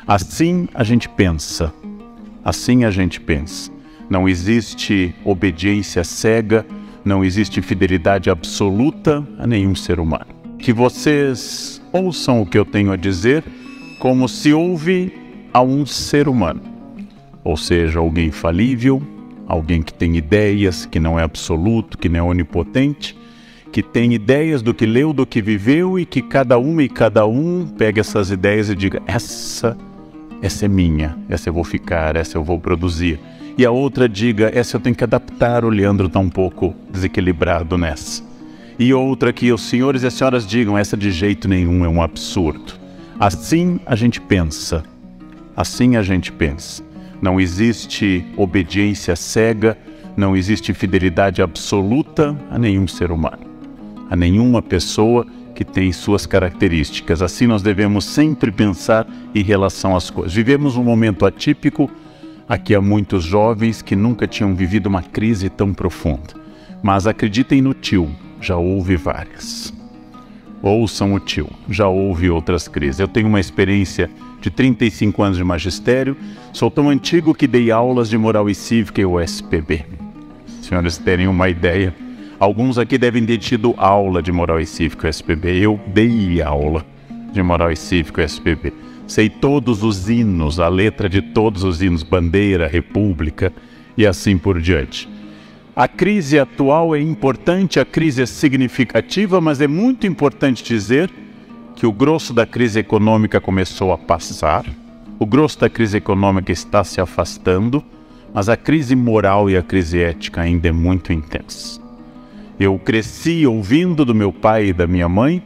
Assim a gente pensa, assim a gente pensa. Não existe obediência cega, não existe fidelidade absoluta a nenhum ser humano. Que vocês ouçam o que eu tenho a dizer como se ouve a um ser humano. Ou seja, alguém falível, alguém que tem ideias, que não é absoluto, que não é onipotente, que tem ideias do que leu, do que viveu e que cada uma e cada um pegue essas ideias e diga: essa é minha, essa eu vou ficar, essa eu vou produzir. E a outra diga: essa eu tenho que adaptar, o Leandro está um pouco desequilibrado nessa. E outra que os senhores e as senhoras digam: essa de jeito nenhum, é um absurdo. Assim a gente pensa, assim a gente pensa. Não existe obediência cega, não existe fidelidade absoluta a nenhum ser humano, a nenhuma pessoa que tem suas características. Assim nós devemos sempre pensar em relação às coisas. Vivemos um momento atípico. Aqui há muitos jovens que nunca tinham vivido uma crise tão profunda. Mas acreditem no tio, já houve várias. Ouçam o tio, já houve outras crises. Eu tenho uma experiência de 35 anos de magistério, sou tão antigo que dei aulas de moral e cívica e USPB. Senhores terem uma ideia, alguns aqui devem ter tido aula de moral e cívica e USPB. Eu dei aula de moral e cívica e USPB. Sei todos os hinos, a letra de todos os hinos, bandeira, república e assim por diante. A crise atual é importante, a crise é significativa, mas é muito importante dizer que o grosso da crise econômica começou a passar, o grosso da crise econômica está se afastando, mas a crise moral e a crise ética ainda é muito intensa. Eu cresci ouvindo do meu pai e da minha mãe: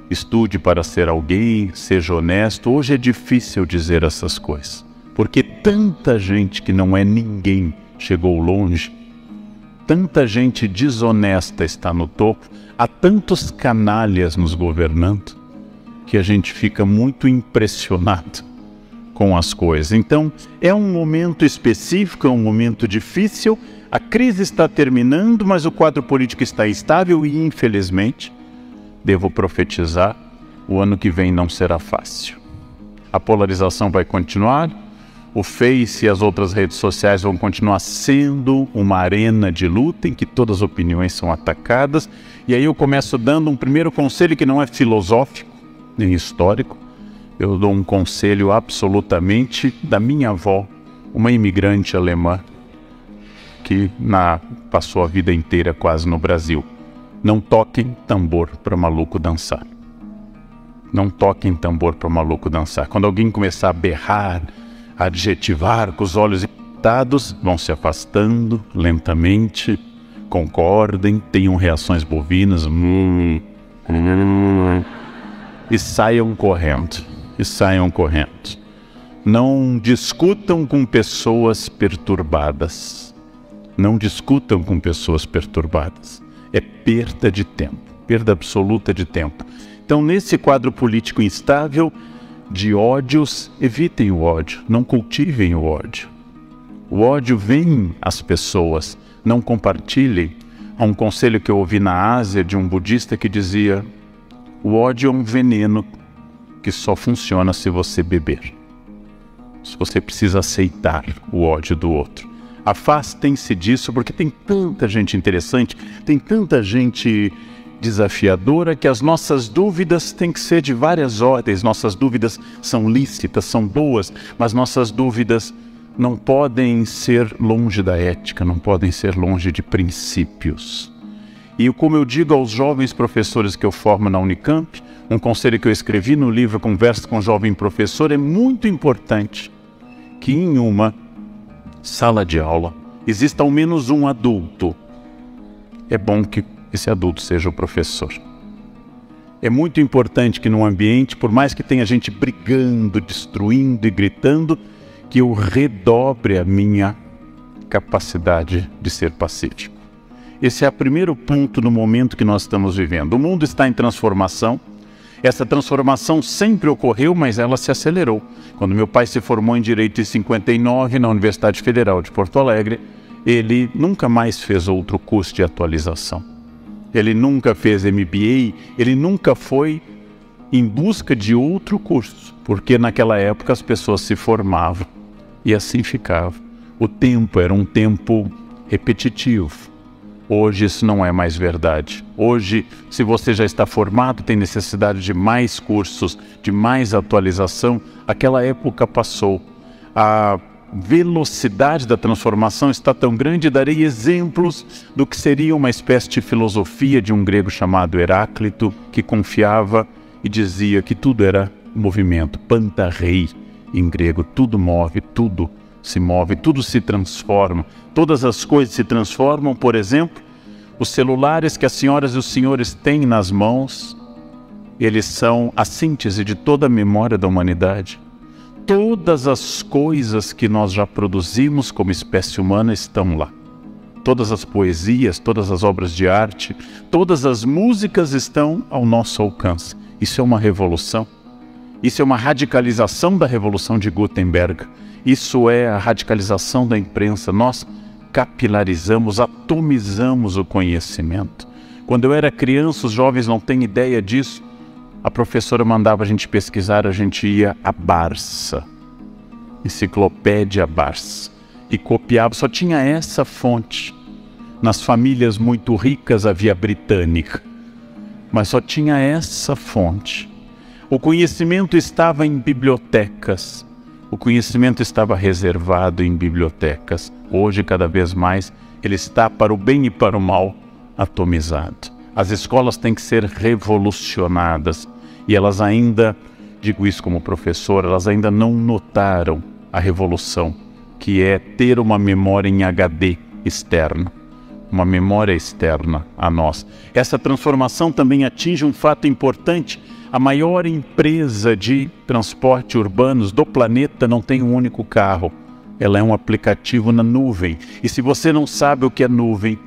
estude para ser alguém, seja honesto. Hoje é difícil dizer essas coisas, porque tanta gente que não é ninguém chegou longe, tanta gente desonesta está no topo, há tantos canalhas nos governando, que a gente fica muito impressionado com as coisas. Então, é um momento específico, é um momento difícil, a crise está terminando, mas o quadro político está estável e, infelizmente, devo profetizar, o ano que vem não será fácil. A polarização vai continuar, o Face e as outras redes sociais vão continuar sendo uma arena de luta em que todas as opiniões são atacadas. E aí eu começo dando um primeiro conselho que não é filosófico nem histórico. Eu dou um conselho absolutamente da minha avó, uma imigrante alemã que passou a vida inteira quase no Brasil. Não toquem tambor para maluco dançar. Não toquem tambor para maluco dançar. Quando alguém começar a berrar, a adjetivar com os olhos irritados, vão se afastando lentamente, concordem, tenham reações bovinas e saiam correndo. E saiam correndo. Não discutam com pessoas perturbadas. Não discutam com pessoas perturbadas. É perda de tempo, perda absoluta de tempo. Então, nesse quadro político instável de ódios, evitem o ódio, não cultivem o ódio. O ódio vem às pessoas, não compartilhem. Há um conselho que eu ouvi na Ásia de um budista que dizia: o ódio é um veneno que só funciona se você beber. Se você precisa aceitar o ódio do outro. Afastem-se disso, porque tem tanta gente interessante, tem tanta gente desafiadora, que as nossas dúvidas têm que ser de várias ordens. Nossas dúvidas são lícitas, são boas, mas nossas dúvidas não podem ser longe da ética, não podem ser longe de princípios. E como eu digo aos jovens professores que eu formo na Unicamp, um conselho que eu escrevi no livro Conversa com um Jovem Professor: é muito importante que em uma sala de aula exista ao menos um adulto. É bom que esse adulto seja o professor. É muito importante que num ambiente, por mais que tenha gente brigando, destruindo e gritando, que eu redobre a minha capacidade de ser pacífico. Esse é o primeiro ponto no momento que nós estamos vivendo. O mundo está em transformação. Essa transformação sempre ocorreu, mas ela se acelerou. Quando meu pai se formou em Direito em 59 na Universidade Federal de Porto Alegre, ele nunca mais fez outro curso de atualização. Ele nunca fez MBA, ele nunca foi em busca de outro curso, porque naquela época as pessoas se formavam e assim ficava. O tempo era um tempo repetitivo. Hoje isso não é mais verdade. Hoje, se você já está formado, tem necessidade de mais cursos, de mais atualização. Aquela época passou. A velocidade da transformação está tão grande, darei exemplos do que seria uma espécie de filosofia de um grego chamado Heráclito, que confiava e dizia que tudo era movimento, pantarrei em grego, tudo move, tudo se move, tudo se transforma, todas as coisas se transformam. Por exemplo, os celulares que as senhoras e os senhores têm nas mãos, eles são a síntese de toda a memória da humanidade. Todas as coisas que nós já produzimos como espécie humana estão lá. Todas as poesias, todas as obras de arte, todas as músicas estão ao nosso alcance. Isso é uma revolução. Isso é uma radicalização da Revolução de Gutenberg. Isso é a radicalização da imprensa. Nós capilarizamos, atomizamos o conhecimento. Quando eu era criança, os jovens não têm ideia disso. A professora mandava a gente pesquisar, a gente ia à Barça, Enciclopédia Barça, e copiava. Só tinha essa fonte. Nas famílias muito ricas havia Britânica, mas só tinha essa fonte. O conhecimento estava em bibliotecas. O conhecimento estava reservado em bibliotecas. Hoje, cada vez mais, ele está, para o bem e para o mal, atomizado. As escolas têm que ser revolucionadas. E elas ainda, digo isso como professor, elas ainda não notaram a revolução, que é ter uma memória em HD externa. Uma memória externa a nós. Essa transformação também atinge um fato importante. A maior empresa de transporte urbanos do planeta não tem um único carro. Ela é um aplicativo na nuvem. E se você não sabe o que é nuvem,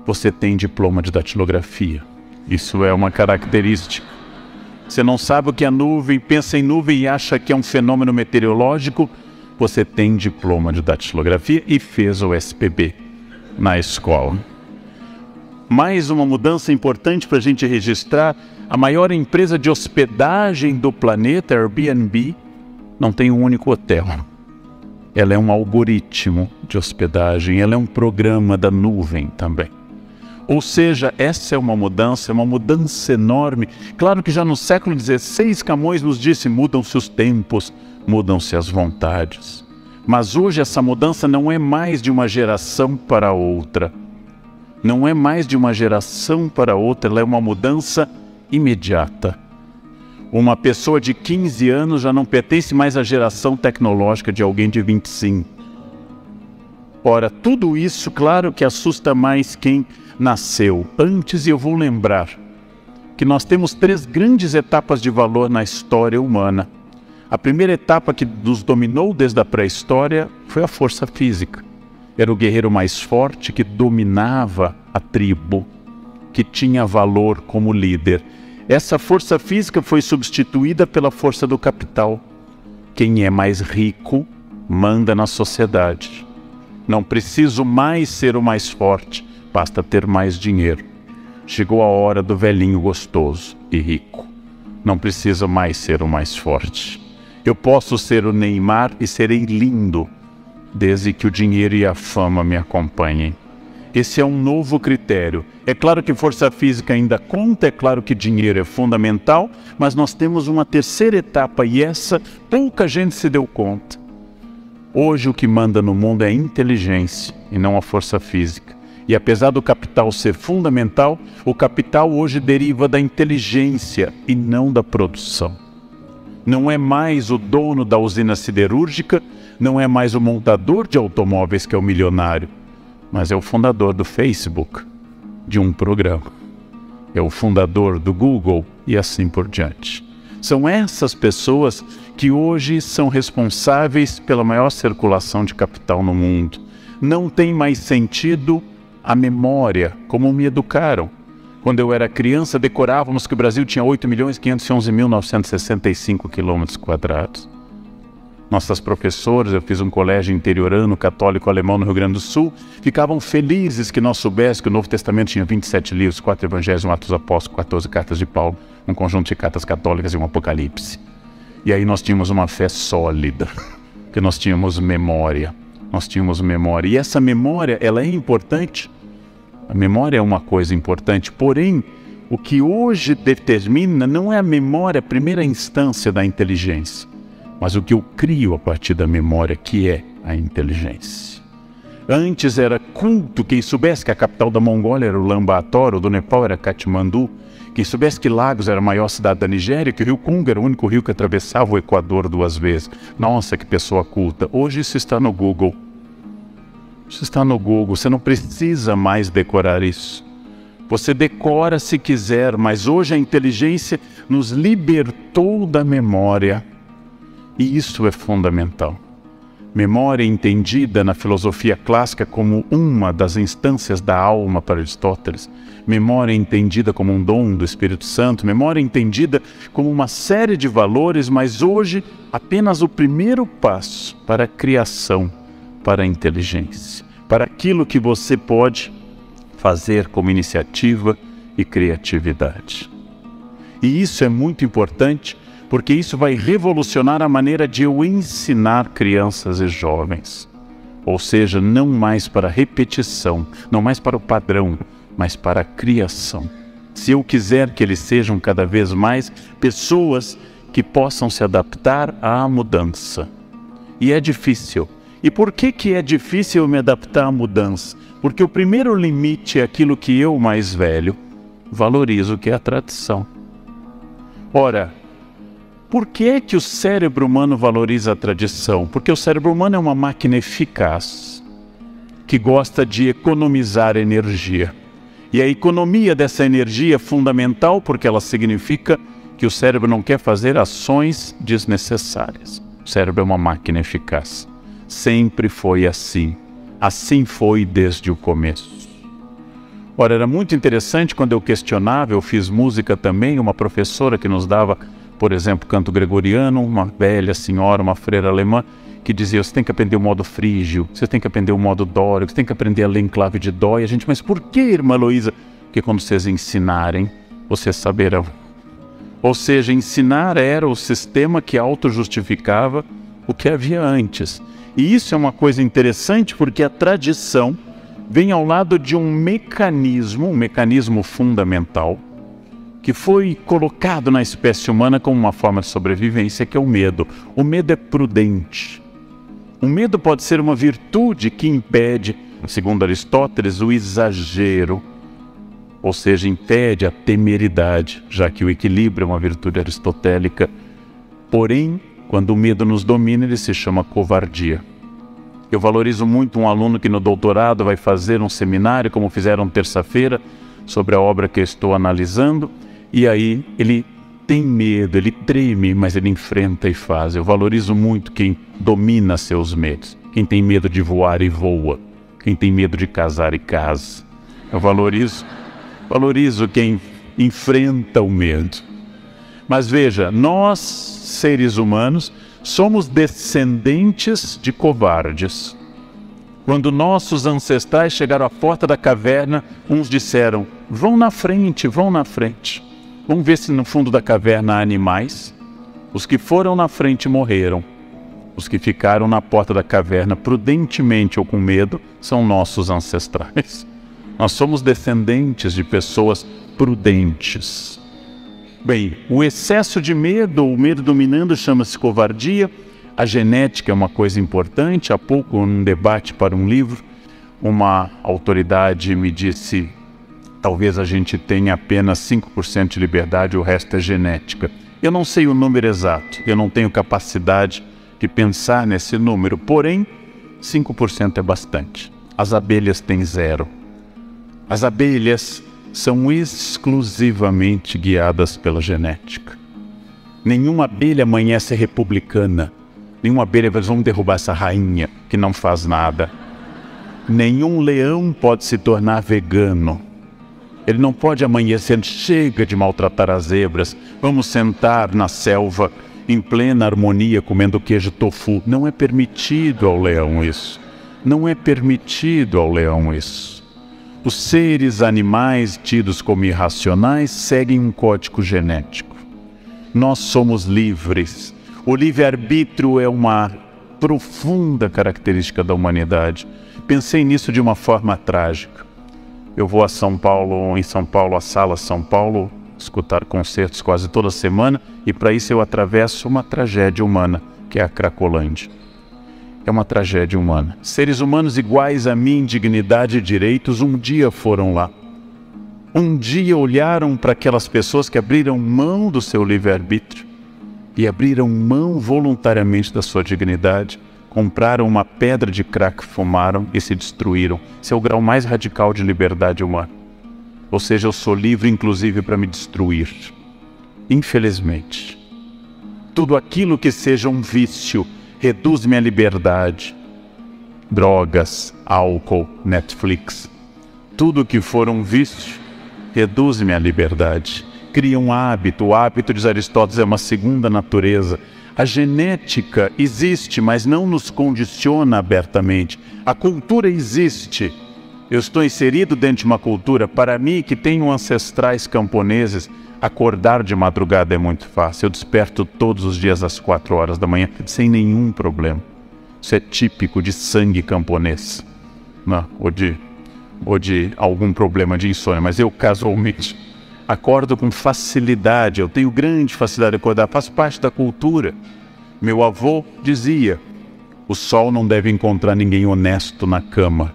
você tem diploma de datilografia. Isso é uma característica. Você não sabe o que é nuvem, pensa em nuvem e acha que é um fenômeno meteorológico, você tem diploma de datilografia e fez o SPB na escola. Mais uma mudança importante para a gente registrar: a maior empresa de hospedagem do planeta, Airbnb, não tem um único hotel. Ela é um algoritmo de hospedagem, ela é um programa da nuvem também. Ou seja, essa é uma mudança enorme. Claro que já no século XVI, Camões nos disse: mudam-se os tempos, mudam-se as vontades. Mas hoje essa mudança não é mais de uma geração para outra. Não é mais de uma geração para outra, ela é uma mudança imediata. Uma pessoa de 15 anos já não pertence mais à geração tecnológica de alguém de 25. Ora, tudo isso, claro que assusta mais quem nasceu antes, e eu vou lembrar que nós temos 3 grandes etapas de valor na história humana. A primeira etapa, que nos dominou desde a pré-história, foi a força física. Era o guerreiro mais forte que dominava a tribo, que tinha valor como líder. Essa força física foi substituída pela força do capital. Quem é mais rico manda na sociedade. Não preciso mais ser o mais forte, basta ter mais dinheiro. Chegou a hora do velhinho gostoso e rico. Não precisa mais ser o mais forte. Eu posso ser o Neymar e serei lindo, desde que o dinheiro e a fama me acompanhem. Esse é um novo critério. É claro que força física ainda conta, é claro que dinheiro é fundamental, mas nós temos uma terceira etapa, e essa pouca gente se deu conta. Hoje o que manda no mundo é a inteligência e não a força física. E apesar do capital ser fundamental, o capital hoje deriva da inteligência e não da produção. Não é mais o dono da usina siderúrgica, não é mais o montador de automóveis que é o milionário, mas é o fundador do Facebook, de um programa. É o fundador do Google e assim por diante. São essas pessoas que hoje são responsáveis pela maior circulação de capital no mundo. Não tem mais sentido a memória, como me educaram. Quando eu era criança, decorávamos que o Brasil tinha 8.511.965 quilômetros quadrados. Nossas professoras, eu fiz um colégio interiorano, católico alemão no Rio Grande do Sul, ficavam felizes que nós soubéssemos que o Novo Testamento tinha 27 livros, 4 evangelhos, 1 Atos dos Apóstolos, 14 cartas de Paulo, um conjunto de cartas católicas e um Apocalipse. E aí nós tínhamos uma fé sólida, porque nós tínhamos memória. E essa memória, ela é importante. A memória é uma coisa importante, porém, o que hoje determina não é a memória, a primeira instância da inteligência, mas o que eu crio a partir da memória, que é a inteligência. Antes era culto, quem soubesse que a capital da Mongólia era o Ulaanbaatar, o do Nepal era Katmandu, quem soubesse que Lagos era a maior cidade da Nigéria, que o rio Congo era o único rio que atravessava o Equador 2 vezes. Nossa, que pessoa culta. Hoje isso está no Google. Isso está no Google, você não precisa mais decorar isso. Você decora se quiser, mas hoje a inteligência nos libertou da memória. E isso é fundamental. Memória entendida na filosofia clássica como uma das instâncias da alma para Aristóteles. Memória entendida como um dom do Espírito Santo. Memória entendida como uma série de valores, mas hoje apenas o primeiro passo para a criação, para a inteligência. Para aquilo que você pode fazer como iniciativa e criatividade. E isso é muito importante, porque isso vai revolucionar a maneira de eu ensinar crianças e jovens. Ou seja, não mais para repetição, não mais para o padrão, mas para a criação. Se eu quiser que eles sejam cada vez mais pessoas que possam se adaptar à mudança. E é difícil. E por que é difícil eu me adaptar à mudança? Porque o primeiro limite é aquilo que eu, mais velho, valorizo, que é a tradição. Ora, por que o cérebro humano valoriza a tradição? Porque o cérebro humano é uma máquina eficaz, que gosta de economizar energia. E a economia dessa energia é fundamental porque ela significa que o cérebro não quer fazer ações desnecessárias. O cérebro é uma máquina eficaz. Sempre foi assim. Assim foi desde o começo. Ora, era muito interessante quando eu questionava, eu fiz música também, uma professora que nos dava, por exemplo, canto gregoriano, uma velha senhora, uma freira alemã, que dizia, você tem que aprender o modo frígio, você tem que aprender o modo dórico, você tem que aprender a ler em clave de dó. E a gente, mas por que, irmã Luísa? Porque quando vocês ensinarem, vocês saberão. Ou seja, ensinar era o sistema que auto-justificava o que havia antes. E isso é uma coisa interessante porque a tradição vem ao lado de um mecanismo fundamental, que foi colocado na espécie humana como uma forma de sobrevivência, que é o medo. O medo é prudente. O medo pode ser uma virtude que impede, segundo Aristóteles, o exagero, ou seja, impede a temeridade, já que o equilíbrio é uma virtude aristotélica. Porém, quando o medo nos domina, ele se chama covardia. Eu valorizo muito um aluno que no doutorado vai fazer um seminário, como fizeram terça-feira, sobre a obra que eu estou analisando, e aí ele tem medo, ele treme, mas ele enfrenta e faz. Eu valorizo muito quem domina seus medos, quem tem medo de voar e voa, quem tem medo de casar e casa. Eu valorizo quem enfrenta o medo. Mas veja, nós, seres humanos, somos descendentes de covardes. Quando nossos ancestrais chegaram à porta da caverna, uns disseram, vão na frente, vão na frente. Vamos ver se no fundo da caverna há animais. Os que foram na frente morreram. Os que ficaram na porta da caverna prudentemente ou com medo são nossos ancestrais. Nós somos descendentes de pessoas prudentes. Bem, o excesso de medo, o medo dominando, chama-se covardia. A genética é uma coisa importante. Há pouco, num debate para um livro, uma autoridade me disse, talvez a gente tenha apenas 5% de liberdade, o resto é genética. Eu não sei o número exato, eu não tenho capacidade de pensar nesse número, porém, 5% é bastante. As abelhas têm 0. As abelhas são exclusivamente guiadas pela genética. Nenhuma abelha amanhece republicana. Nenhuma abelha vai vamos derrubar essa rainha que não faz nada. Nenhum leão pode se tornar vegano. Ele não pode amanhecer, chega de maltratar as zebras, vamos sentar na selva em plena harmonia comendo queijo tofu. Não é permitido ao leão isso. Não é permitido ao leão isso. Os seres animais tidos como irracionais seguem um código genético. Nós somos livres. O livre-arbítrio é uma profunda característica da humanidade. Pensei nisso de uma forma trágica. Eu vou a São Paulo, à Sala São Paulo, escutar concertos quase toda semana, e para isso eu atravesso uma tragédia humana, que é a Cracolândia. É uma tragédia humana. Seres humanos iguais a mim, dignidade e direitos, um dia foram lá. Um dia olharam para aquelas pessoas que abriram mão do seu livre-arbítrio e abriram mão voluntariamente da sua dignidade, compraram uma pedra de crack, fumaram e se destruíram. Esse é o grau mais radical de liberdade humana. Ou seja, eu sou livre inclusive para me destruir. Infelizmente, tudo aquilo que seja um vício reduz minha liberdade. Drogas, álcool, Netflix, tudo que for um vício reduz minha liberdade. Cria um hábito. O hábito, diz Aristóteles, é uma segunda natureza. A genética existe, mas não nos condiciona abertamente. A cultura existe. Eu estou inserido dentro de uma cultura. Para mim, que tenho ancestrais camponeses, acordar de madrugada é muito fácil. Eu desperto todos os dias às 4 horas da manhã, sem nenhum problema. Isso é típico de sangue camponês, não, ou de algum problema de insônia. Mas eu, casualmente, acordo com facilidade. Eu tenho grande facilidade de acordar. Faz parte da cultura. Meu avô dizia: o sol não deve encontrar ninguém honesto na cama.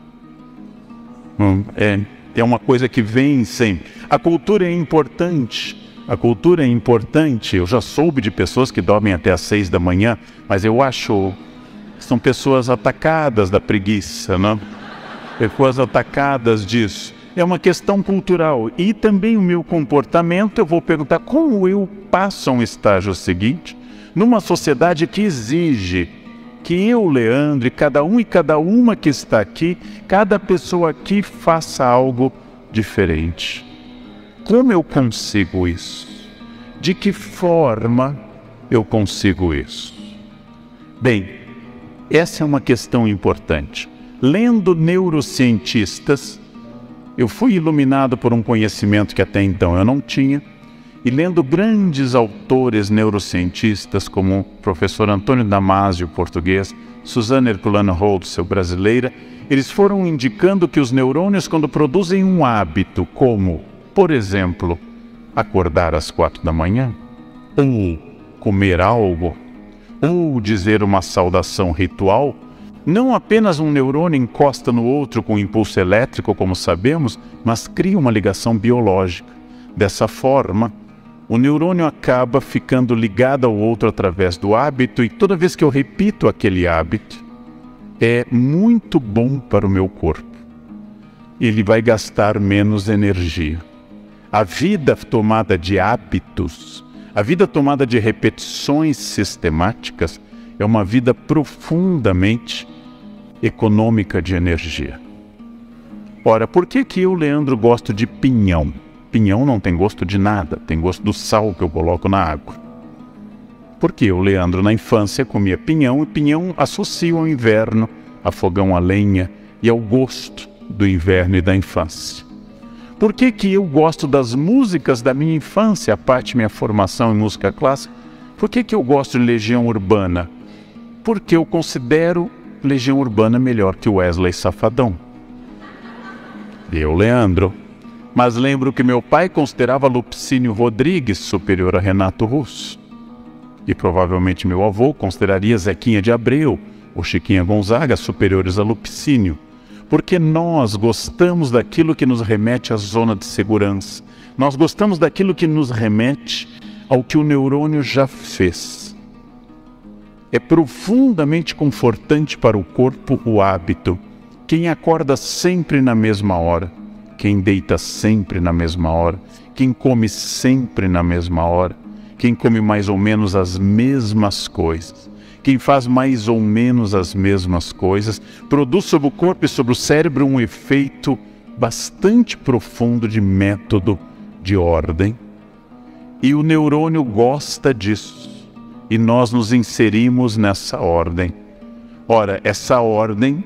É uma coisa que vem sempre. A cultura é importante. A cultura é importante. Eu já soube de pessoas que dormem até às 6 da manhã, mas eu acho que são pessoas atacadas da preguiça, não? Pessoas atacadas disso. É uma questão cultural. E também o meu comportamento, eu vou perguntar como eu passo a um estágio seguinte, numa sociedade que exige que eu, Leandro, e cada um e cada uma que está aqui, cada pessoa aqui faça algo diferente. Como eu consigo isso? De que forma eu consigo isso? Bem, essa é uma questão importante. Lendo neurocientistas, eu fui iluminado por um conhecimento que até então eu não tinha, e lendo grandes autores neurocientistas como o professor Antônio Damasio, português, Suzana Herculano Holtzel, brasileira, eles foram indicando que os neurônios, quando produzem um hábito, como, por exemplo, acordar às 4 da manhã, ou comer algo, ou dizer uma saudação ritual, não apenas um neurônio encosta no outro com impulso elétrico, como sabemos, mas cria uma ligação biológica. Dessa forma, o neurônio acaba ficando ligado ao outro através do hábito, e toda vez que eu repito aquele hábito, é muito bom para o meu corpo. Ele vai gastar menos energia. A vida tomada de hábitos, a vida tomada de repetições sistemáticas, é uma vida profundamente econômica de energia. Ora, por que eu, Leandro, gosto de pinhão? Pinhão não tem gosto de nada, tem gosto do sal que eu coloco na água. Porque eu, Leandro, na infância comia pinhão, e pinhão associa ao inverno, a fogão a lenha e ao gosto do inverno e da infância. Por que eu gosto das músicas da minha infância, a parte da minha formação em música clássica? Por que eu gosto de Legião Urbana? Porque eu considero Legião Urbana melhor que Wesley Safadão. Eu, Leandro. Mas lembro que meu pai considerava Lupicínio Rodrigues superior a Renato Russo. E provavelmente meu avô consideraria Zequinha de Abreu ou Chiquinha Gonzaga superiores a Lupicínio. Porque nós gostamos daquilo que nos remete à zona de segurança. Nós gostamos daquilo que nos remete ao que o neurônio já fez. É profundamente confortante para o corpo o hábito. Quem acorda sempre na mesma hora, quem deita sempre na mesma hora, quem come sempre na mesma hora, quem come mais ou menos as mesmas coisas, quem faz mais ou menos as mesmas coisas, produz sobre o corpo e sobre o cérebro um efeito bastante profundo de método, de ordem. E o neurônio gosta disso. e nós nos inserimos nessa ordem. Ora, essa ordem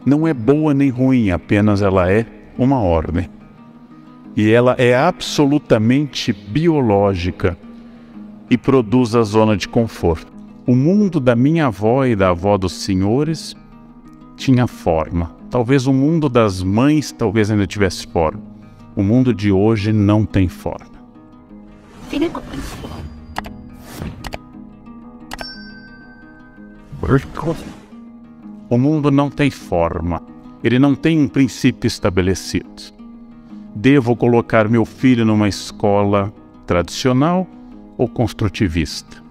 não é boa nem ruim, apenas ela é uma ordem. E ela é absolutamente biológica e produz a zona de conforto. O mundo da minha avó e da avó dos senhores tinha forma. Talvez o mundo das mães talvez ainda tivesse forma. O mundo de hoje não tem forma. O mundo não tem forma. Ele não tem um princípio estabelecido. Devo colocar meu filho numa escola tradicional ou construtivista?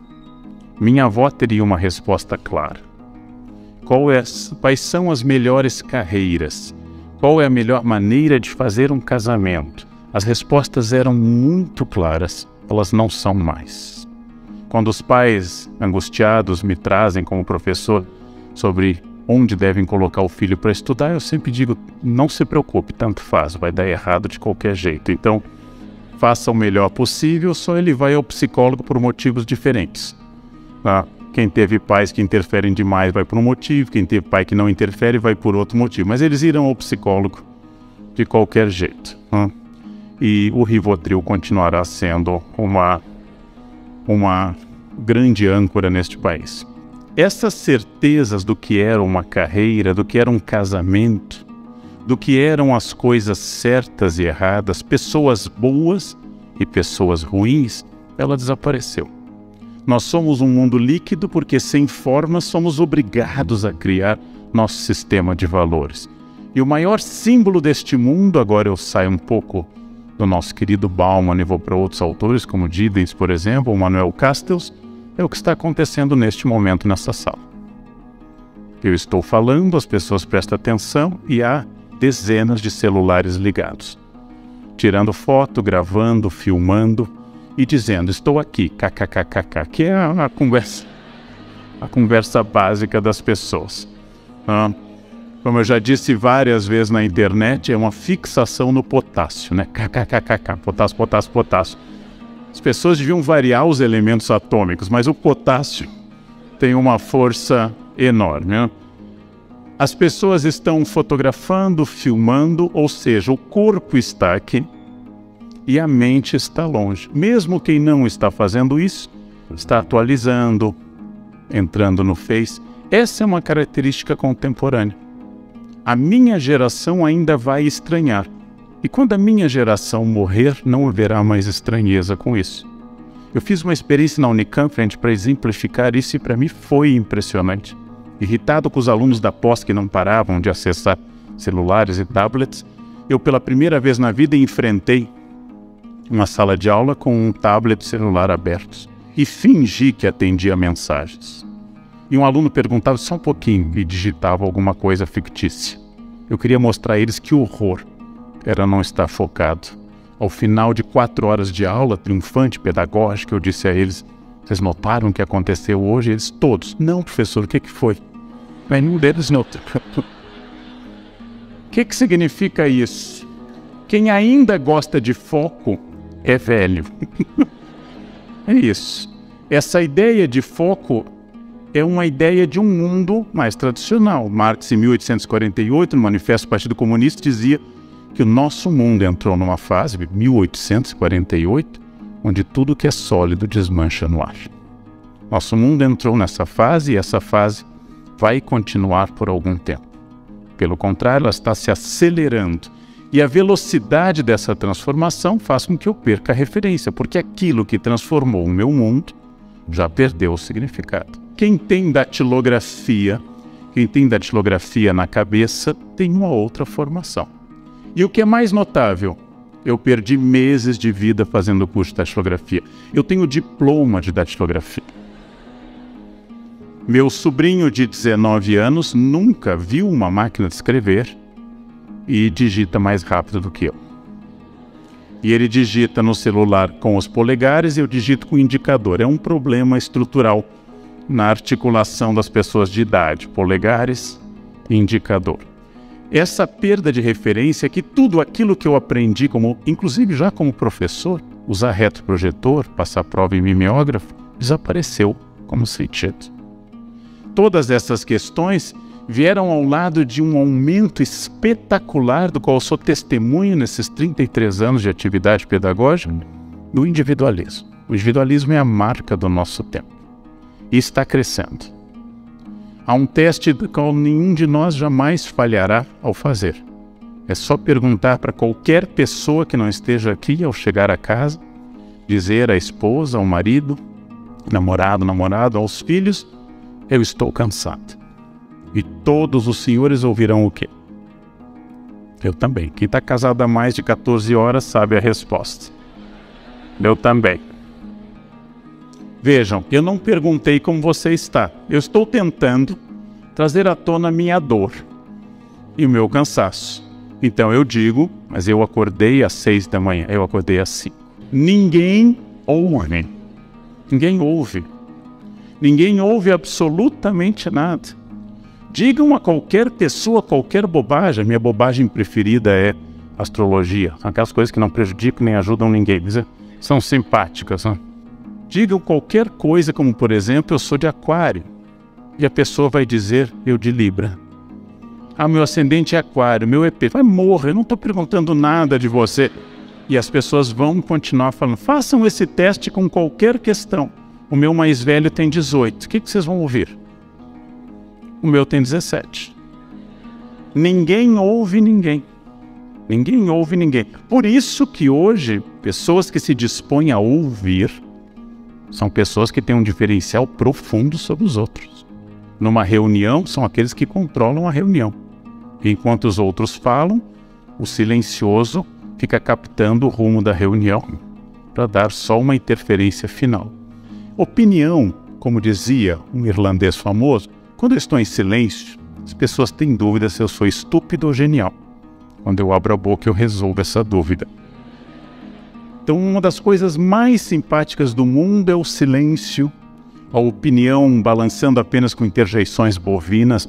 Minha avó teria uma resposta clara. Quais são as melhores carreiras? Qual é a melhor maneira de fazer um casamento? As respostas eram muito claras, elas não são mais. Quando os pais angustiados me trazem como professor sobre onde devem colocar o filho para estudar, eu sempre digo, não se preocupe, tanto faz, vai dar errado de qualquer jeito. Então, faça o melhor possível, só ele vai ao psicólogo por motivos diferentes. Quem teve pais que interferem demais vai por um motivo, quem teve pai que não interfere vai por outro motivo. Mas eles irão ao psicólogo de qualquer jeito. E o Rivotril continuará sendo uma grande âncora neste país. Essas certezas do que era uma carreira, do que era um casamento, do que eram as coisas certas e erradas, pessoas boas e pessoas ruins, ela desapareceu. Nós somos um mundo líquido porque sem forma somos obrigados a criar nosso sistema de valores. E o maior símbolo deste mundo, agora eu saio um pouco do nosso querido Bauman e vou para outros autores, como Giddens, por exemplo, ou Manuel Castells, é o que está acontecendo neste momento nessa sala. Eu estou falando, as pessoas prestam atenção e há dezenas de celulares ligados, tirando foto, gravando, filmando e dizendo, estou aqui, kkkk, que é a conversa básica das pessoas. Como eu já disse várias vezes na internet, é uma fixação no potássio, né? Kkkk, potássio, potássio, potássio. As pessoas deviam variar os elementos atômicos, mas o potássio tem uma força enorme, né? As pessoas estão fotografando, filmando, ou seja, o corpo está aqui e a mente está longe. Mesmo quem não está fazendo isso, está atualizando, entrando no Face. Essa é uma característica contemporânea. A minha geração ainda vai estranhar. E quando a minha geração morrer, não haverá mais estranheza com isso. Eu fiz uma experiência na Unicamp para exemplificar isso e para mim foi impressionante. Irritado com os alunos da pós que não paravam de acessar celulares e tablets, eu pela primeira vez na vida enfrentei uma sala de aula com um tablet e celular abertos e fingi que atendia mensagens. E um aluno perguntava só um pouquinho e digitava alguma coisa fictícia. Eu queria mostrar a eles que horror era não estar focado. Ao final de 4 horas de aula, triunfante, pedagógica, eu disse a eles, vocês notaram o que aconteceu hoje? Eles todos, não professor, o que foi? Nenhum deles não. O que significa isso? Quem ainda gosta de foco é velho. É isso. Essa ideia de foco é uma ideia de um mundo mais tradicional. Marx, em 1848, no Manifesto do Partido Comunista, dizia que o nosso mundo entrou numa fase, 1848, onde tudo que é sólido desmancha no ar. Nosso mundo entrou nessa fase e essa fase vai continuar por algum tempo. Pelo contrário, ela está se acelerando. E a velocidade dessa transformação faz com que eu perca a referência, porque aquilo que transformou o meu mundo já perdeu o significado. Quem tem datilografia na cabeça tem uma outra formação. E o que é mais notável, eu perdi meses de vida fazendo o curso de datilografia. Eu tenho diploma de datilografia. Meu sobrinho de 19 anos nunca viu uma máquina de escrever e digita mais rápido do que eu. E ele digita no celular com os polegares e eu digito com o indicador. É um problema estrutural na articulação das pessoas de idade, polegares e indicador. Essa perda de referência é que tudo aquilo que eu aprendi, inclusive já como professor, usar retroprojetor, passar prova em mimeógrafo, desapareceu como sentido. Todas essas questões vieram ao lado de um aumento espetacular, do qual eu sou testemunho nesses 33 anos de atividade pedagógica, do individualismo. O individualismo é a marca do nosso tempo e está crescendo. Há um teste do qual nenhum de nós jamais falhará ao fazer. É só perguntar para qualquer pessoa que não esteja aqui ao chegar a casa, dizer à esposa, ao marido, namorado, aos filhos: eu estou cansado. E todos os senhores ouvirão o quê? Eu também. Quem está casado há mais de 14 horas sabe a resposta. Eu também. Vejam, eu não perguntei como você está. Eu estou tentando trazer à tona a minha dor e o meu cansaço. Então eu digo, mas eu acordei às 6 da manhã, eu acordei às 5. Ninguém ouve. Ninguém ouve. Ninguém ouve absolutamente nada. Digam a qualquer pessoa qualquer bobagem. Minha bobagem preferida é astrologia. São aquelas coisas que não prejudicam nem ajudam ninguém, mas são simpáticas, né? Digam qualquer coisa, como por exemplo, eu sou de Aquário. E a pessoa vai dizer, eu de Libra. Ah, meu ascendente é Aquário, meu EP. Vai morrer, eu não estou perguntando nada de você. E as pessoas vão continuar falando, façam esse teste com qualquer questão. O meu mais velho tem 18. O que vocês vão ouvir? O meu tem 17. Ninguém ouve ninguém. Ninguém ouve ninguém. Por isso que hoje, pessoas que se dispõem a ouvir são pessoas que têm um diferencial profundo sobre os outros. Numa reunião, são aqueles que controlam a reunião. Enquanto os outros falam, o silencioso fica captando o rumo da reunião para dar só uma interferência final. Opinião, como dizia um irlandês famoso, quando eu estou em silêncio, as pessoas têm dúvida se eu sou estúpido ou genial. Quando eu abro a boca, eu resolvo essa dúvida. Então, uma das coisas mais simpáticas do mundo é o silêncio, a opinião balançando apenas com interjeições bovinas,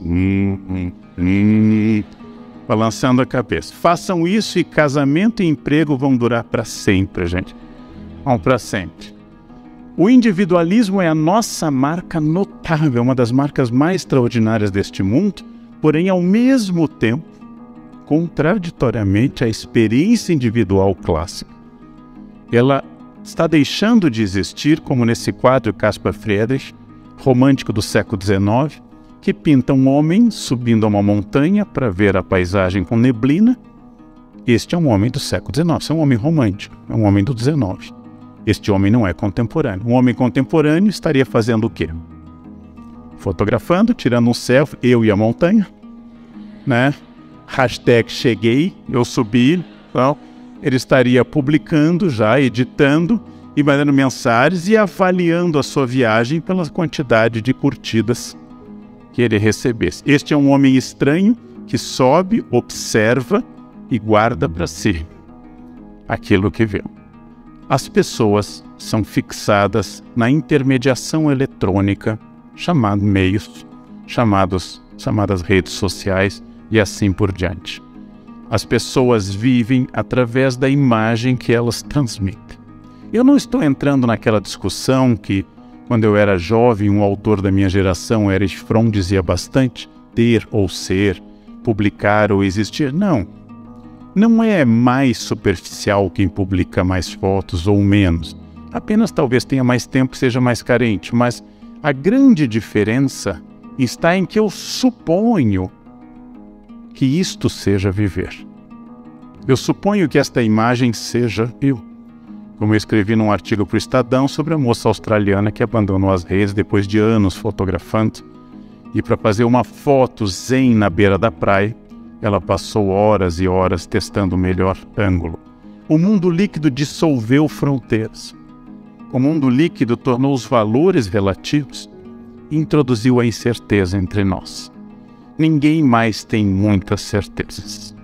balançando a cabeça. Façam isso e casamento e emprego vão durar para sempre, gente. Vão para sempre. O individualismo é a nossa marca notável, uma das marcas mais extraordinárias deste mundo, porém, ao mesmo tempo, contraditoriamente, a experiência individual clássica, ela está deixando de existir, como nesse quadro Caspar Friedrich, romântico do século XIX, que pinta um homem subindo a uma montanha para ver a paisagem com neblina. Este é um homem do século XIX, é um homem romântico, é um homem do XIX. Este homem não é contemporâneo. Um homem contemporâneo estaria fazendo o quê? Fotografando, tirando um selfie, eu e a montanha, né? Hashtag cheguei, eu subi, então, ele estaria publicando já, editando e mandando mensagens e avaliando a sua viagem pela quantidade de curtidas que ele recebesse. Este é um homem estranho que sobe, observa e guarda para si aquilo que vê. As pessoas são fixadas na intermediação eletrônica, chamadas redes sociais e assim por diante. As pessoas vivem através da imagem que elas transmitem. Eu não estou entrando naquela discussão que, quando eu era jovem, um autor da minha geração, Erich Fromm, dizia bastante, ter ou ser, publicar ou existir. Não. Não é mais superficial quem publica mais fotos ou menos. Apenas talvez tenha mais tempo e seja mais carente. Mas a grande diferença está em que eu suponho que isto seja viver. Eu suponho que esta imagem seja eu. Como eu escrevi num artigo para o Estadão sobre a moça australiana que abandonou as redes depois de anos fotografando. E para fazer uma foto zen na beira da praia, ela passou horas e horas testando o melhor ângulo. O mundo líquido dissolveu fronteiras. O mundo líquido tornou os valores relativos e introduziu a incerteza entre nós. Ninguém mais tem muitas certezas.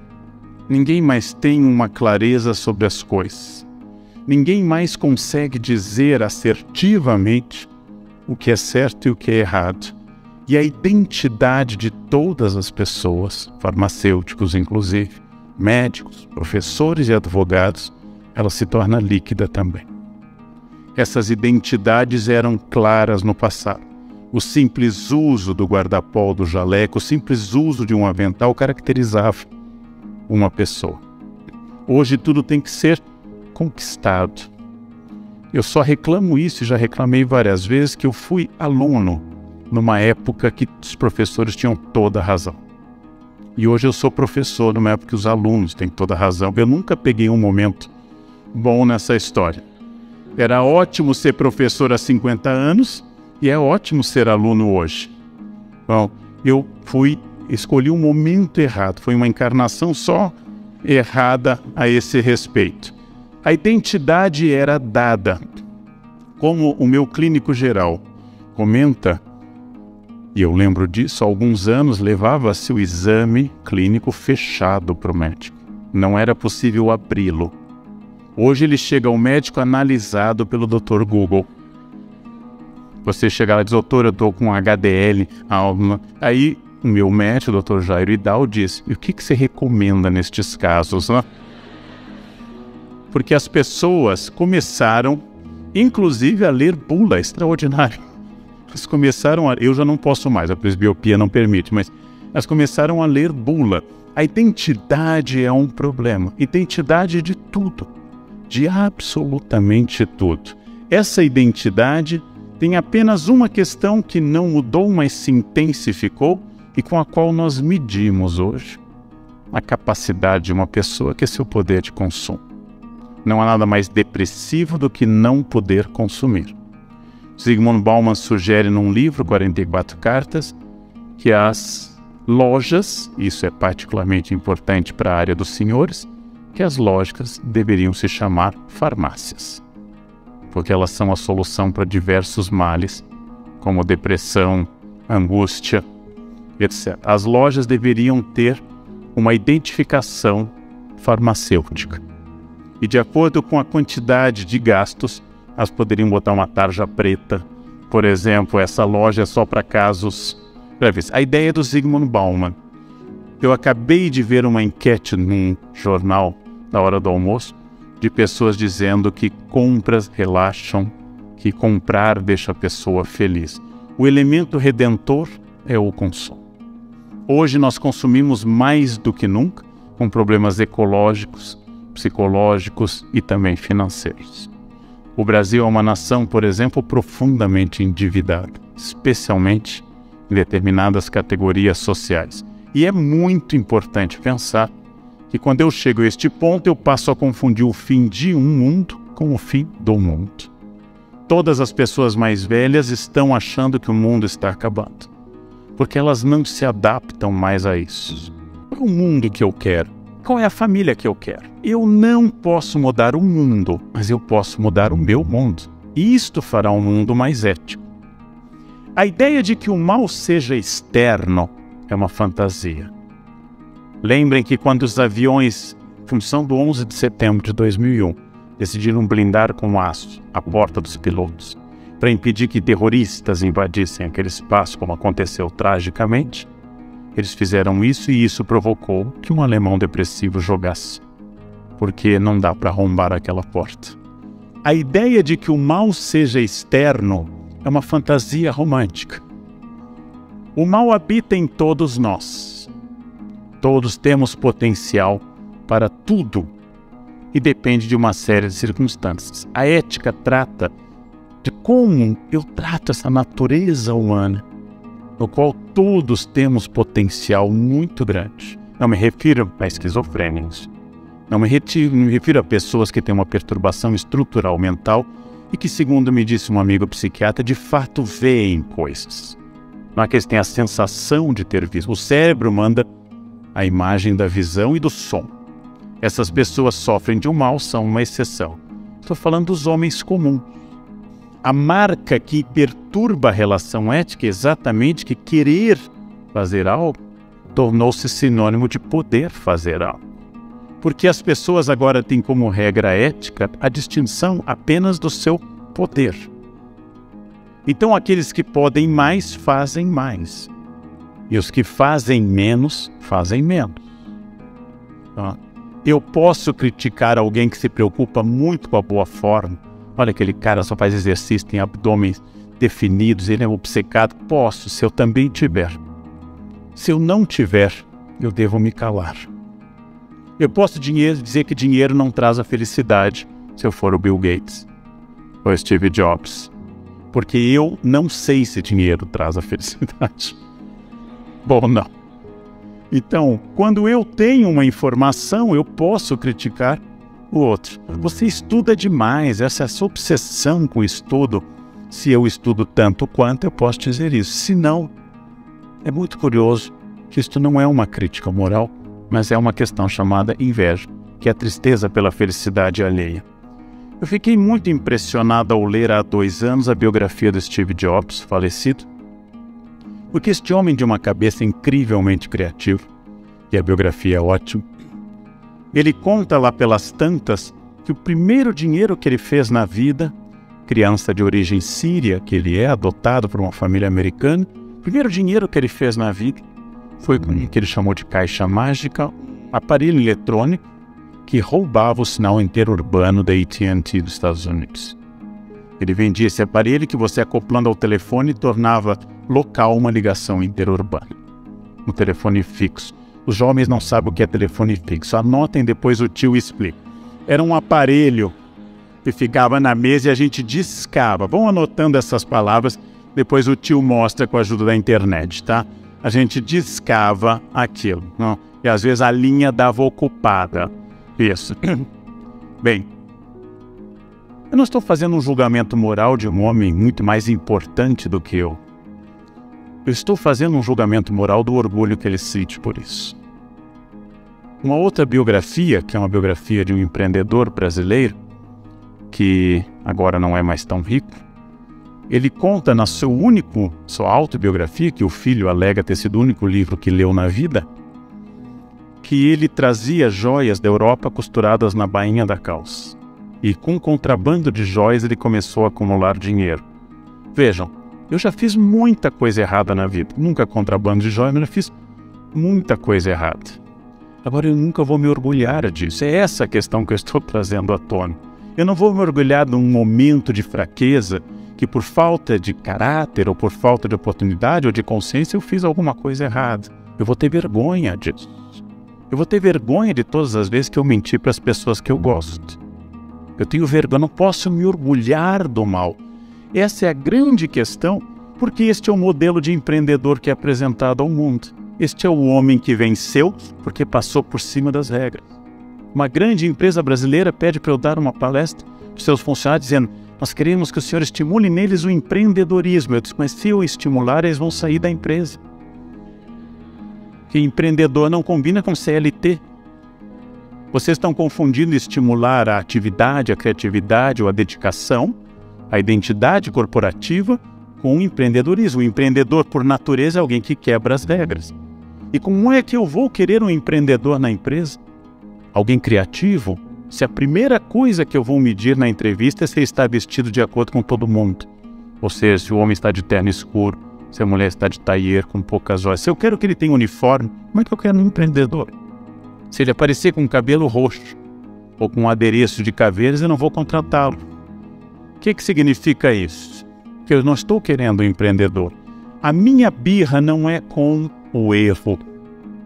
Ninguém mais tem uma clareza sobre as coisas. Ninguém mais consegue dizer assertivamente o que é certo e o que é errado. E a identidade de todas as pessoas, farmacêuticos inclusive, médicos, professores e advogados, ela se torna líquida também. Essas identidades eram claras no passado. O simples uso do guarda-pó, do jaleco, o simples uso de um avental caracterizava uma pessoa. Hoje tudo tem que ser conquistado. Eu só reclamo isso, e já reclamei várias vezes, que eu fui aluno numa época que os professores tinham toda a razão. E hoje eu sou professor numa época que os alunos têm toda a razão. Eu nunca peguei um momento bom nessa história. Era ótimo ser professor há 50 anos e é ótimo ser aluno hoje. Bom, eu escolhi um momento errado, foi uma encarnação só errada a esse respeito. A identidade era dada. Como o meu clínico geral comenta, e eu lembro disso, há alguns anos levava-se o exame clínico fechado para o médico. Não era possível abri-lo. Hoje ele chega ao médico analisado pelo Dr. Google. Você chega lá e diz, doutor, eu estou com HDL. Aí o meu médico, o Dr. Jairo Idal, diz, e o que você recomenda nestes casos? Né? Porque as pessoas começaram, inclusive, a ler bula, extraordinário. Eles começaram eu já não posso mais, a presbiopia não permite, mas elas começaram a ler bula. A identidade é um problema. Identidade de tudo. De absolutamente tudo. Essa identidade tem apenas uma questão que não mudou, mas se intensificou e com a qual nós medimos hoje a capacidade de uma pessoa, que é seu poder de consumo. Não há nada mais depressivo do que não poder consumir. Zygmunt Bauman sugere num livro, 44 cartas, que as lojas, isso é particularmente importante para a área dos senhores, que as lojas deveriam se chamar farmácias, porque elas são a solução para diversos males, como depressão, angústia, etc. As lojas deveriam ter uma identificação farmacêutica. E de acordo com a quantidade de gastos, elas poderiam botar uma tarja preta. Por exemplo, essa loja é só para casos breves. A ideia é do Zygmunt Bauman. Eu acabei de ver uma enquete num jornal na hora do almoço, de pessoas dizendo que compras relaxam, que comprar deixa a pessoa feliz. O elemento redentor é o consumo. Hoje nós consumimos mais do que nunca, com problemas ecológicos, psicológicos e também financeiros. O Brasil é uma nação, por exemplo, profundamente endividada, especialmente em determinadas categorias sociais. E é muito importante pensar que quando eu chego a este ponto, eu passo a confundir o fim de um mundo com o fim do mundo. Todas as pessoas mais velhas estão achando que o mundo está acabando, porque elas não se adaptam mais a isso. Qual é o mundo que eu quero? Qual é a família que eu quero? Eu não posso mudar o mundo, mas eu posso mudar o meu mundo. E isto fará um mundo mais ético. A ideia de que o mal seja externo é uma fantasia. Lembrem que quando os aviões, em função do 11 de setembro de 2001, decidiram blindar com aço a porta dos pilotos para impedir que terroristas invadissem aquele espaço, como aconteceu tragicamente, eles fizeram isso e isso provocou que um alemão depressivo jogasse, porque não dá para arrombar aquela porta. A ideia de que o mal seja externo é uma fantasia romântica. O mal habita em todos nós. Todos temos potencial para tudo e depende de uma série de circunstâncias. A ética trata de como eu trato essa natureza humana, no qual todos temos potencial muito grande. Não me refiro a esquizofrênicos. Não me refiro a pessoas que têm uma perturbação estrutural mental e que, segundo me disse um amigo psiquiatra, de fato veem coisas. Não é que eles têm a sensação de ter visto. O cérebro manda a imagem da visão e do som. Essas pessoas sofrem de um mal, são uma exceção. Estou falando dos homens comuns. A marca que perturba a relação ética é exatamente que querer fazer algo tornou-se sinônimo de poder fazer algo. Porque as pessoas agora têm como regra ética a distinção apenas do seu poder. Então aqueles que podem mais, fazem mais. E os que fazem menos, fazem menos. Eu posso criticar alguém que se preocupa muito com a boa forma, Olha, aquele cara só faz exercício, tem abdômenes definidos, ele é obcecado. Posso, se eu também tiver. Se eu não tiver, eu devo me calar. Eu posso dizer que dinheiro não traz a felicidade, se eu for o Bill Gates ou Steve Jobs. Porque eu não sei se dinheiro traz a felicidade. Bom, não. Então, quando eu tenho uma informação, eu posso criticar o outro. Você estuda demais, essa é a sua obsessão com o estudo. Se eu estudo tanto quanto, eu posso dizer isso. Se não, é muito curioso que isto não é uma crítica moral, mas é uma questão chamada inveja, que é a tristeza pela felicidade alheia. Eu fiquei muito impressionado ao ler há 2 anos a biografia do Steve Jobs, falecido, porque este homem de uma cabeça incrivelmente criativa, e a biografia é ótima, ele conta lá pelas tantas que o primeiro dinheiro que ele fez na vida, criança de origem síria, que ele é adotado por uma família americana, o primeiro dinheiro que ele fez na vida foi com o que ele chamou de caixa mágica, um aparelho eletrônico que roubava o sinal interurbano da AT&T dos Estados Unidos. Ele vendia esse aparelho que você, acoplando ao telefone, tornava local uma ligação interurbana. Um telefone fixo. Os jovens não sabem o que é telefone fixo. Anotem, depois o tio explica. Era um aparelho que ficava na mesa e a gente discava. Vão anotando essas palavras, depois o tio mostra com a ajuda da internet, tá? A gente discava aquilo, não? E às vezes a linha dava ocupada. Isso. Bem, eu não estou fazendo um julgamento moral de um homem muito mais importante do que eu. Eu estou fazendo um julgamento moral do orgulho que ele sente por isso. Uma outra biografia, que é uma biografia de um empreendedor brasileiro, que agora não é mais tão rico, ele conta na sua autobiografia, que o filho alega ter sido o único livro que leu na vida, que ele trazia joias da Europa costuradas na bainha da calça. E com contrabando de joias ele começou a acumular dinheiro. Vejam, eu já fiz muita coisa errada na vida. Nunca contrabando de joias, mas eu fiz muita coisa errada. Agora eu nunca vou me orgulhar disso. É essa a questão que eu estou trazendo à tona. Eu não vou me orgulhar de um momento de fraqueza que por falta de caráter ou por falta de oportunidade ou de consciência eu fiz alguma coisa errada. Eu vou ter vergonha disso. Eu vou ter vergonha de todas as vezes que eu menti para as pessoas que eu gosto. Eu tenho vergonha, não posso me orgulhar do mal. Essa é a grande questão, porque este é o modelo de empreendedor que é apresentado ao mundo. Este é o homem que venceu porque passou por cima das regras. Uma grande empresa brasileira pede para eu dar uma palestra para os seus funcionários dizendo: nós queremos que o senhor estimule neles o empreendedorismo. Eu disse: mas se eu estimular, eles vão sair da empresa. Que empreendedor não combina com CLT. Vocês estão confundindo estimular a atividade, a criatividade ou a dedicação, a identidade corporativa, com o empreendedorismo. O empreendedor, por natureza, é alguém que quebra as regras. E como é que eu vou querer um empreendedor na empresa? Alguém criativo? Se a primeira coisa que eu vou medir na entrevista é se ele está vestido de acordo com todo mundo. Ou seja, se o homem está de terno escuro, se a mulher está de tailleur com poucas joias. Se eu quero que ele tenha uniforme, como é que eu quero um empreendedor? Se ele aparecer com cabelo roxo ou com um adereço de caveiras, eu não vou contratá-lo. O que significa isso? Que eu não estou querendo um empreendedor. A minha birra não é com o erro.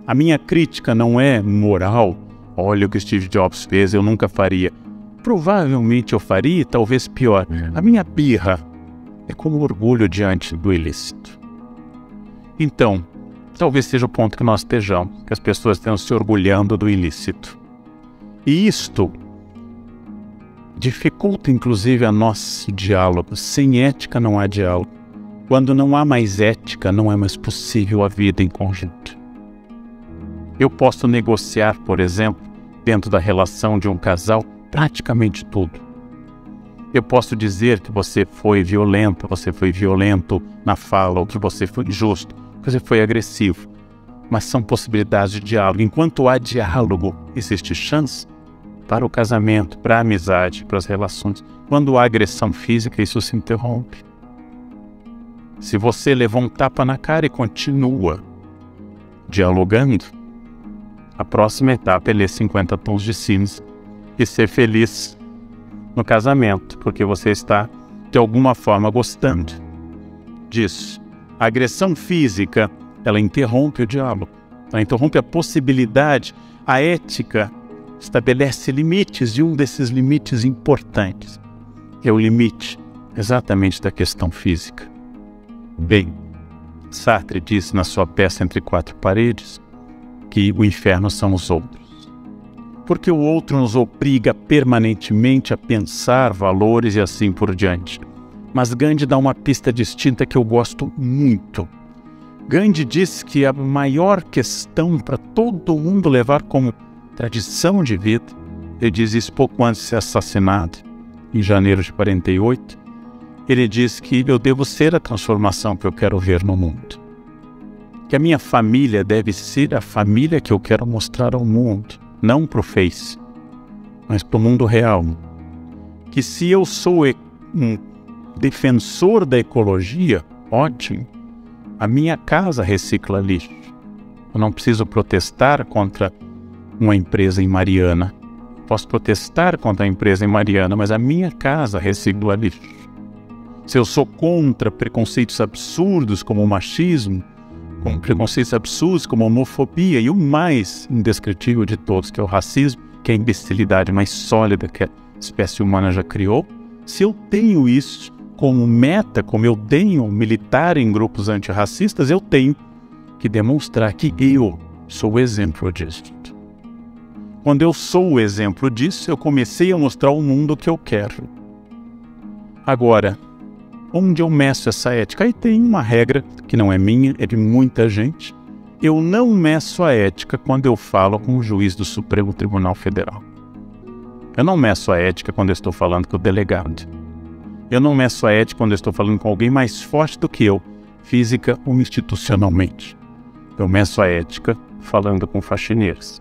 A minha crítica não é moral. Olha o que Steve Jobs fez, eu nunca faria. Provavelmente eu faria, talvez pior. A minha birra é como orgulho diante do ilícito. Então, talvez seja o ponto que nós estejamos, que as pessoas estão se orgulhando do ilícito. E isto dificulta, inclusive, a nosso diálogo. Sem ética não há diálogo. Quando não há mais ética, não é mais possível a vida em conjunto. Eu posso negociar, por exemplo, dentro da relação de um casal, praticamente tudo. Eu posso dizer que você foi violenta, você foi violento na fala, ou que você foi injusto, que você foi agressivo. Mas são possibilidades de diálogo. Enquanto há diálogo, existe chance para o casamento, para a amizade, para as relações. Quando há agressão física, isso se interrompe. Se você levou um tapa na cara e continua dialogando, a próxima etapa é ler 50 tons de cinza e ser feliz no casamento, porque você está, de alguma forma, gostando disso. A agressão física, ela interrompe o diálogo, ela interrompe a possibilidade. A ética estabelece limites, e um desses limites importantes é o limite exatamente da questão física. Bem, Sartre disse na sua peça Entre Quatro Paredes que o inferno são os outros, porque o outro nos obriga permanentemente a pensar valores e assim por diante. Mas Gandhi dá uma pista distinta que eu gosto muito. Gandhi diz que a maior questão para todo mundo levar como tradição de vida, ele diz isso pouco antes de ser assassinado, em janeiro de 48, ele diz que eu devo ser a transformação que eu quero ver no mundo. Que a minha família deve ser a família que eu quero mostrar ao mundo, não para o Face, mas para o mundo real. Que se eu sou um defensor da ecologia, ótimo, a minha casa recicla lixo. Eu não preciso protestar contra uma empresa em Mariana. Posso protestar contra a empresa em Mariana, mas a minha casa recicla lixo. Se eu sou contra preconceitos absurdos como o machismo, como preconceitos absurdos como a homofobia e o mais indescritível de todos, que é o racismo, que é a imbecilidade mais sólida que a espécie humana já criou, se eu tenho isso como meta, como eu tenho militar em grupos antirracistas, eu tenho que demonstrar que eu sou o exemplo disso. Quando eu sou o exemplo disso, eu comecei a mostrar ao mundo o que eu quero. Agora, onde eu meço essa ética? Aí tem uma regra que não é minha, é de muita gente. Eu não meço a ética quando eu falo com o juiz do Supremo Tribunal Federal. Eu não meço a ética quando eu estou falando com o delegado. Eu não meço a ética quando eu estou falando com alguém mais forte do que eu, física ou institucionalmente. Eu meço a ética falando com faxineiros.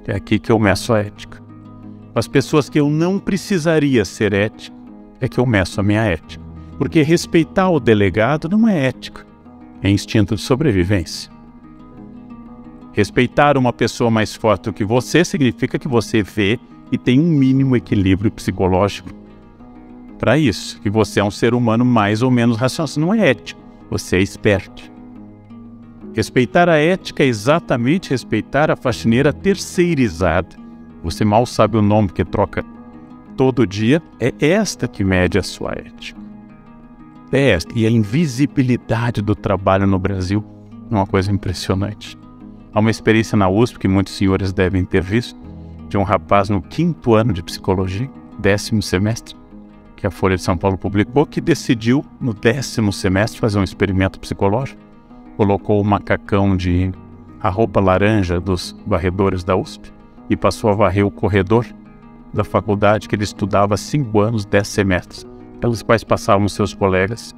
É aqui que eu meço a ética. As pessoas que eu não precisaria ser ético, é que eu meço a minha ética. Porque respeitar o delegado não é ética, é instinto de sobrevivência. Respeitar uma pessoa mais forte do que você significa que você vê e tem um mínimo equilíbrio psicológico para isso, que você é um ser humano mais ou menos racional. Isso não é ético, você é esperto. Respeitar a ética é exatamente respeitar a faxineira terceirizada. Você mal sabe o nome que troca todo dia. É esta que mede a sua ética. É esta. E a invisibilidade do trabalho no Brasil é uma coisa impressionante. Há uma experiência na USP que muitos senhores devem ter visto, de um rapaz no 5º ano de psicologia, 10º semestre, que a Folha de São Paulo publicou, que decidiu no 10º semestre fazer um experimento psicológico. Colocou o macacão a roupa laranja dos varredores da USP e passou a varrer o corredor da faculdade que ele estudava há 5 anos, 10 semestres, pelos quais passavam seus colegas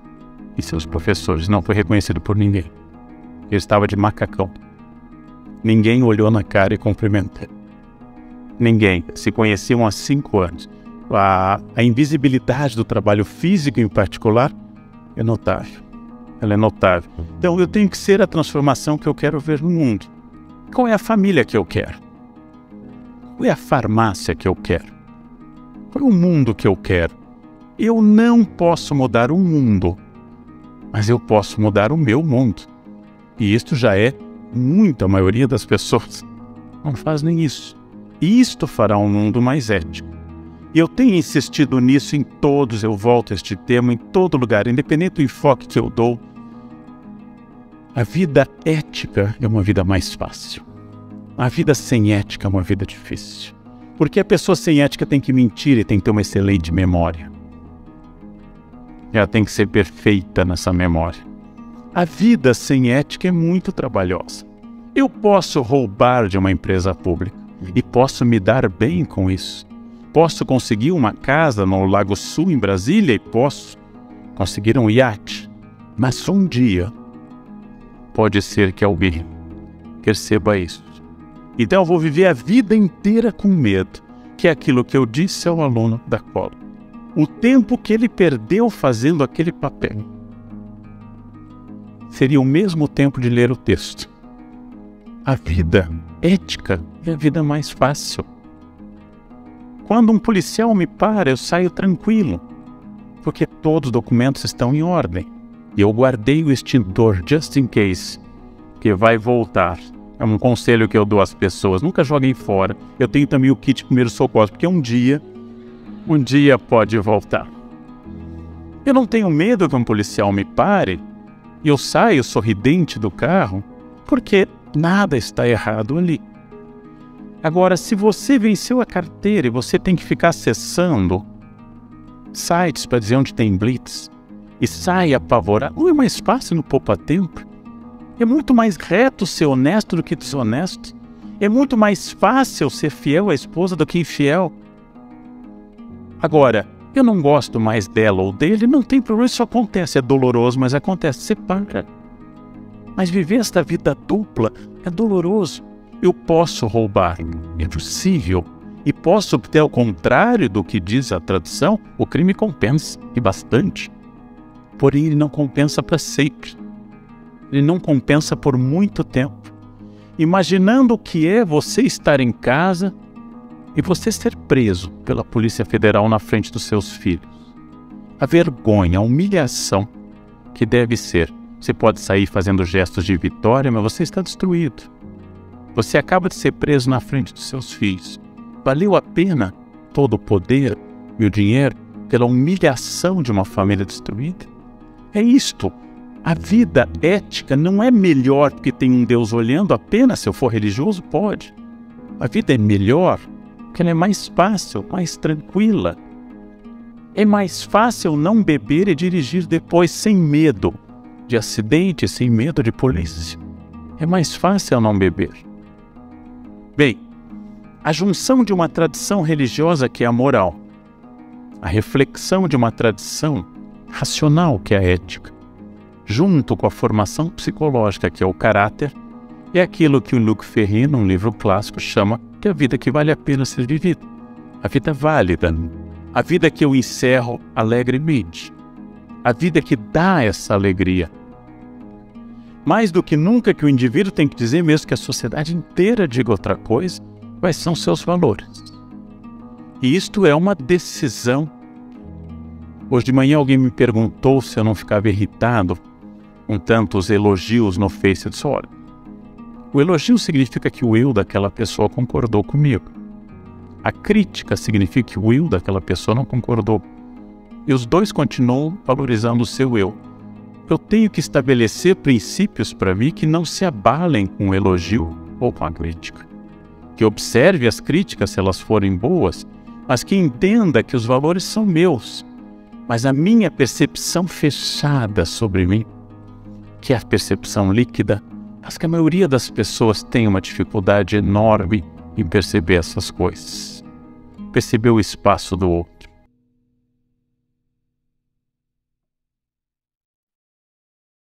e seus professores. Não foi reconhecido por ninguém. Ele estava de macacão. Ninguém olhou na cara e cumprimentou. Ninguém. Se conheciam há 5 anos. A invisibilidade do trabalho físico em particular é notável. Ela é notável. Então eu tenho que ser a transformação que eu quero ver no mundo. Qual é a família que eu quero? Qual é a farmácia que eu quero? Qual é o mundo que eu quero? Eu não posso mudar o mundo, mas eu posso mudar o meu mundo. E isto já é muito, a maioria das pessoas não faz nem isso. E isto fará um mundo mais ético. E eu tenho insistido nisso em todos, eu volto a este tema em todo lugar, independente do enfoque que eu dou. A vida ética é uma vida mais fácil. A vida sem ética é uma vida difícil. Porque a pessoa sem ética tem que mentir e tem que ter uma excelente memória. Ela tem que ser perfeita nessa memória. A vida sem ética é muito trabalhosa. Eu posso roubar de uma empresa pública e posso me dar bem com isso. Posso conseguir uma casa no Lago Sul, em Brasília, e posso conseguir um iate. Mas um dia, pode ser que alguém perceba isso. Então eu vou viver a vida inteira com medo, que é aquilo que eu disse ao aluno da cola. O tempo que ele perdeu fazendo aquele papel seria o mesmo tempo de ler o texto. A vida ética é a vida mais fácil. Quando um policial me para, eu saio tranquilo, porque todos os documentos estão em ordem. E eu guardei o extintor, just in case, que vai voltar. É um conselho que eu dou às pessoas, nunca joguem fora. Eu tenho também o kit de primeiros socorros, porque um dia pode voltar. Eu não tenho medo que um policial me pare e eu saio sorridente do carro, porque nada está errado ali. Agora, se você venceu a carteira e você tem que ficar acessando sites para dizer onde tem blitz e sai apavorado, não é mais fácil no poupa-tempo? É muito mais reto ser honesto do que desonesto. É muito mais fácil ser fiel à esposa do que infiel. Agora, eu não gosto mais dela ou dele, não tem problema, isso acontece, é doloroso, mas acontece, separa. Mas viver esta vida dupla é doloroso. Eu posso roubar, é possível. E posso obter, ao contrário do que diz a tradição, o crime compensa, e bastante. Porém, ele não compensa para sempre. Ele não compensa por muito tempo. Imaginando o que é você estar em casa e você ser preso pela Polícia Federal na frente dos seus filhos. A vergonha, a humilhação que deve ser. Você pode sair fazendo gestos de vitória, mas você está destruído. Você acaba de ser preso na frente dos seus filhos. Valeu a pena todo o poder e o dinheiro pela humilhação de uma família destruída? É isto. A vida ética não é melhor porque tem um Deus olhando apenas se eu for religioso? Pode. A vida é melhor porque ela é mais fácil, mais tranquila. É mais fácil não beber e dirigir depois sem medo de acidente, sem medo de polícia. É mais fácil não beber. Bem, a junção de uma tradição religiosa que é a moral, a reflexão de uma tradição racional que é a ética, junto com a formação psicológica que é o caráter, é aquilo que o Luc Ferry, num livro clássico, chama de a vida que vale a pena ser vivida. A vida válida, a vida que eu encerro alegremente, a vida que dá essa alegria. Mais do que nunca que o indivíduo tem que dizer, mesmo que a sociedade inteira diga outra coisa, quais são seus valores. E isto é uma decisão. Hoje de manhã alguém me perguntou se eu não ficava irritado com tantos elogios no Face. Eu disse, olha, o elogio significa que o eu daquela pessoa concordou comigo. A crítica significa que o eu daquela pessoa não concordou. E os dois continuam valorizando o seu eu. Eu tenho que estabelecer princípios para mim que não se abalem com o elogio ou com a crítica. Que observe as críticas se elas forem boas, mas que entenda que os valores são meus. Mas a minha percepção fechada sobre mim, que é a percepção líquida, acho que a maioria das pessoas tem uma dificuldade enorme em perceber essas coisas. Perceber o espaço do outro.